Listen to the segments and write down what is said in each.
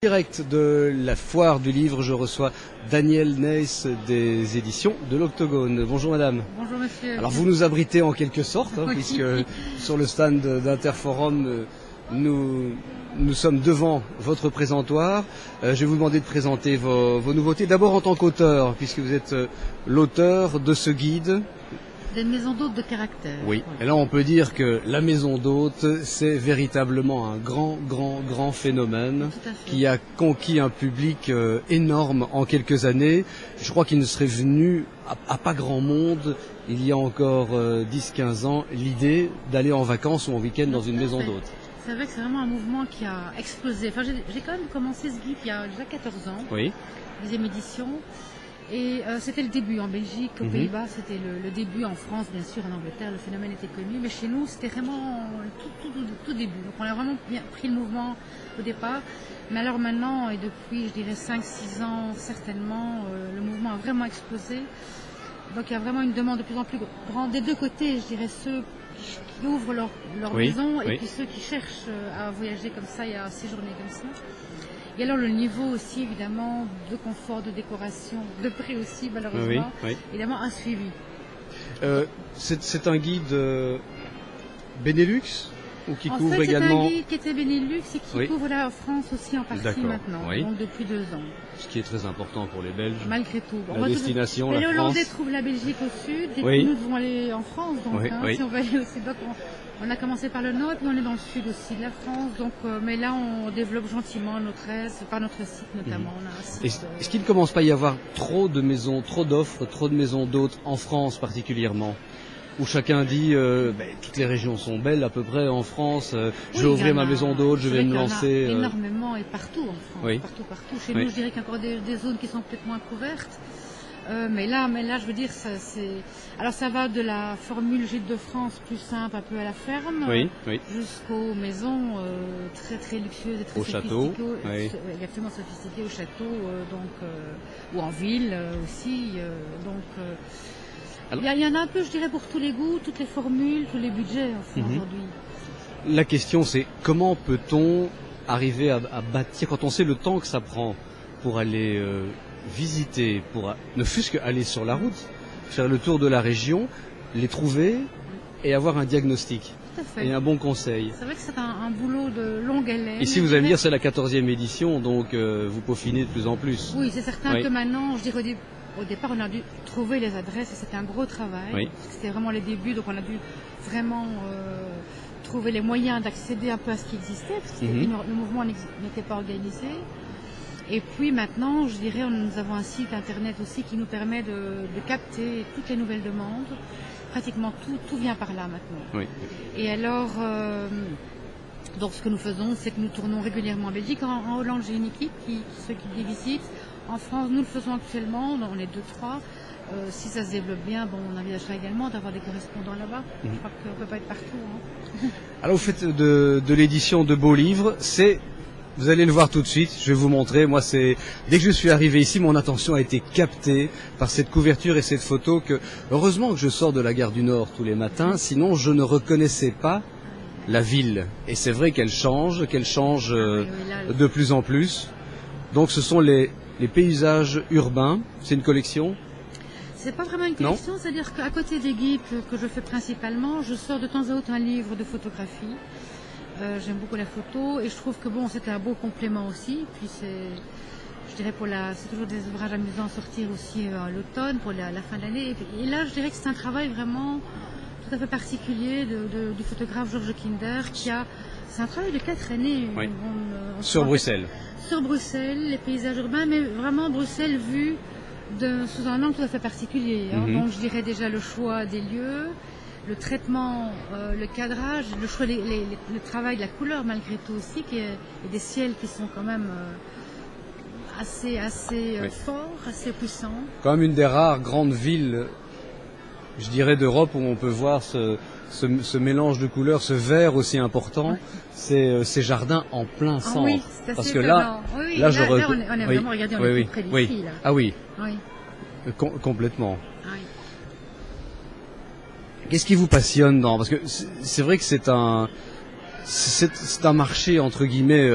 Direct de la foire du livre, je reçois Danielle Neiss des éditions de l'Octogone. Bonjour madame. Bonjour monsieur. Alors vous nous abritez en quelque sorte, Oui. puisque sur le stand d'Interforum, nous sommes devant votre présentoir. Je vais vous demander de présenter vos nouveautés. D'abord en tant qu'auteur, puisque vous êtes l'auteur de ce guide. Des maisons d'hôtes de caractère. Oui, et là on peut dire que la maison d'hôtes, c'est véritablement un grand phénomène qui a conquis un public énorme en quelques années. Je crois qu'il ne serait venu à pas grand monde, il y a encore 10-15 ans, l'idée d'aller en vacances ou en week-end dans une maison d'hôtes. C'est vrai que c'est vraiment un mouvement qui a explosé. Enfin, j'ai quand même commencé ce guide il y a déjà 14 ans, oui. Deuxième édition. Et c'était le début en Belgique, aux Pays-Bas, c'était le début en France, bien sûr, en Angleterre, le phénomène était connu, mais chez nous, c'était vraiment tout début. Donc on a vraiment bien pris le mouvement au départ, mais alors maintenant, et depuis, je dirais 5-6 ans, certainement, le mouvement a vraiment explosé. Donc il y a vraiment une demande de plus en plus grande des deux côtés, je dirais ceux qui ouvrent leur maison et puis ceux qui cherchent à voyager comme ça et à séjourner comme ça. Et alors le niveau aussi, évidemment, de confort, de décoration, de prix aussi, malheureusement, évidemment, a suivi. C'est un guide Benelux ou qui couvre également... c'est un guide qui était Benelux et qui couvre la France aussi en partie maintenant, donc depuis 2 ans. Ce qui est très important pour les Belges. Malgré tout. Bon, la destination, la France. Les Hollandais trouvent la Belgique au sud, et puis nous devons aller en France, donc si on va aller aussi. Donc on a commencé par le nord et puis on est dans le sud aussi de la France, donc, mais là on développe gentiment notre aise, par notre site notamment. On a un site, est-ce qu'il ne commence pas à y avoir trop de maisons, trop d'offres, trop de maisons d'hôtes en France particulièrement, où chacun dit toutes les régions sont belles à peu près en France, je vais ouvrir ma maison d'hôte, je vais me lancer. Il y en a énormément et partout en France, partout. Chez nous, je dirais qu'il y a encore des zones qui sont peut-être moins couvertes. Mais là, je veux dire, alors ça va de la formule Gîte de France plus simple, un peu à la ferme, jusqu'aux maisons très luxueuses et très sophistiquées, exactement sophistiquées au château, ou en ville aussi. Il y en a un peu, je dirais, pour tous les goûts, toutes les formules, tous les budgets aujourd'hui. La question, c'est comment peut-on arriver à bâtir, quand on sait le temps que ça prend pour aller visiter, pour ne fût-ce qu'aller sur la route, faire le tour de la région, les trouver et avoir un diagnostic et un bon conseil. C'est vrai que c'est un boulot de longue haleine. Ici, vous allez me dire, c'est la 14e édition, donc vous peaufinez de plus en plus. Oui, c'est certain que maintenant, je dirais au départ, on a dû trouver les adresses et c'était un gros travail. C'était vraiment les débuts, donc on a dû vraiment trouver les moyens d'accéder un peu à ce qui existait, parce que le mouvement n'était pas organisé. Et puis maintenant, je dirais, nous avons un site internet aussi qui nous permet de capter toutes les nouvelles demandes. Pratiquement tout vient par là maintenant. Et alors, donc ce que nous faisons, c'est que nous tournons régulièrement en Belgique. En Hollande, j'ai une équipe qui s'occupe des visites. En France, nous le faisons actuellement, on est 2-3. Si ça se développe bien, on envisagera également d'avoir des correspondants là-bas. Je crois qu'on ne peut pas être partout. Alors vous faites de l'édition de beaux livres, vous allez le voir tout de suite, je vais vous montrer. Moi, dès que je suis arrivé ici, mon attention a été captée par cette couverture et cette photo heureusement que je sors de la gare du Nord tous les matins, sinon je ne reconnaissais pas la ville. Et c'est vrai qu'elle change de plus en plus. Donc ce sont les paysages urbains, c'est une collection? C'est pas vraiment une collection, c'est-à-dire qu'à côté des guides que je fais principalement, je sors de temps à autre un livre de photographie. J'aime beaucoup la photo et je trouve que c'était un beau complément aussi. Puis je dirais c'est toujours des ouvrages amusants à sortir aussi à l'automne pour la fin de l'année. Et là, je dirais que c'est un travail vraiment tout à fait particulier du photographe Georges Kinder c'est un travail de 4 années. Sur Bruxelles. Sur Bruxelles, les paysages urbains, mais vraiment Bruxelles vue sous un angle tout à fait particulier. Donc je dirais déjà le choix des lieux, le traitement, le cadrage, le choix, le travail de la couleur malgré tout aussi, et des ciels qui sont quand même assez forts, assez puissants. Quand même une des rares grandes villes, je dirais, d'Europe où on peut voir ce mélange de couleurs, ce vert aussi important, c'est ces jardins en plein centre. Oui, c'est assez parce que là, on est vraiment, regardez, on est tout près d'ici. Là. Ah oui, complètement. Oui. Qu'est-ce qui vous passionne parce que c'est vrai que c'est un C'est un marché, entre guillemets,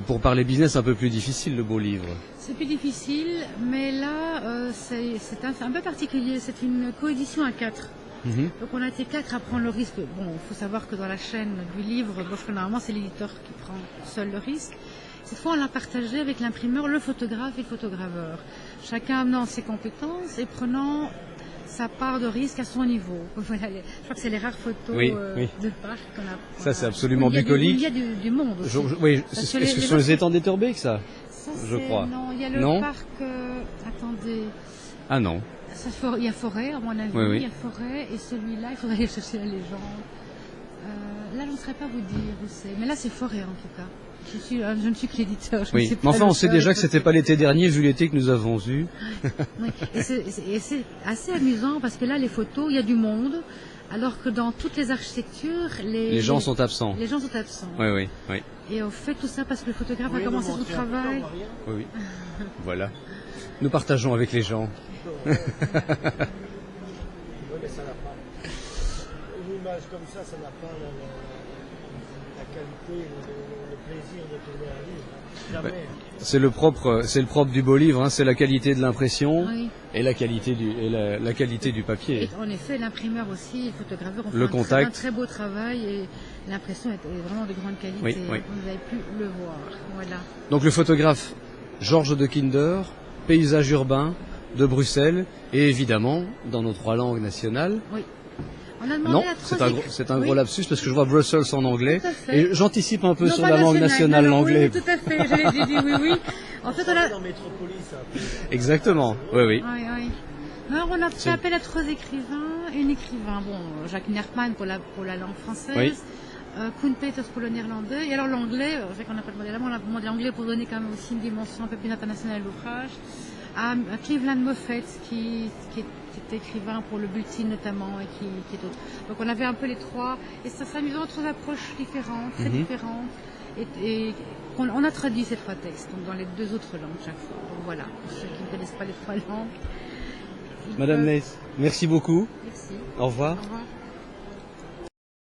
pour parler business, un peu plus difficile, le beau livre. C'est plus difficile, mais là, c'est un peu particulier. C'est une coédition à 4. Donc on a été 4 à prendre le risque. Bon, il faut savoir que dans la chaîne du livre, parce que normalement c'est l'éditeur qui prend seul le risque. Cette fois, on l'a partagé avec l'imprimeur, le photographe et le photograveur. Chacun amenant ses compétences et prenant sa part de risque à son niveau. Voilà, je crois que c'est les rares photos de parc qu'on a. Ça, c'est absolument bucolique. Il y a du monde aussi. Oui, est-ce que ce sont les étangs d'Etterbeek, ça, je crois. Non, il y a le parc... attendez... Ah non. Il y a Forêt, à mon avis, il y a Forêt, et celui-là, il faudrait aller chercher la légende. Là, je ne saurais pas vous dire où c'est, mais là, c'est Forêt, en tout cas. Je ne suis que l'éditeur. Oui, mais enfin, on sait déjà que c'était pas l'été dernier, vu l'été que nous avons eu. Oui, et c'est assez amusant, parce que là, les photos, il y a du monde, alors que dans toutes les architectures, les gens sont absents. Les gens sont absents. Oui. Et on fait tout ça parce que le photographe a commencé son travail. Oui. Voilà. Nous partageons avec les gens. Une image comme ça n'a pas la qualité, le plaisir de tourner un livre. Jamais. C'est le propre du beau livre, hein, c'est la qualité de l'impression et la qualité du papier. Et en effet, l'imprimeur aussi, le photograveur ont fait un très beau travail et l'impression est vraiment de grande qualité. Oui. Vous avez pu le voir. Voilà. Donc le photographe Georges de Kinder, paysage urbain de Bruxelles et évidemment dans nos 3 langues nationales. Oui. On a demandé c'est un gros lapsus parce que je vois Brussels en anglais et j'anticipe un peu sur la langue nationale, l'anglais. Oui, tout à fait, j'ai dit oui. En fait, on a... dans Métropolis, exactement, oui. Alors, on a fait appel à 3 écrivains, un écrivain, Jacques Nerpman pour la langue française, Koen Peters pour le néerlandais, et alors l'anglais, je sais qu'on n'a pas demandé là, mais on a demandé l'anglais pour donner quand même aussi une dimension un peu plus internationale à l'ouvrage, à Cleveland Moffett qui est écrivain pour le Bulletin notamment et qui est autre. Donc on avait un peu les 3 et ça s'amusant, 3 approches différentes, très différentes et on a traduit ces 3 textes donc dans les 2 autres langues chaque fois. Donc voilà, pour ceux qui ne connaissent pas les 3 langues. Madame Leys, merci beaucoup. Merci. Au revoir. Au revoir.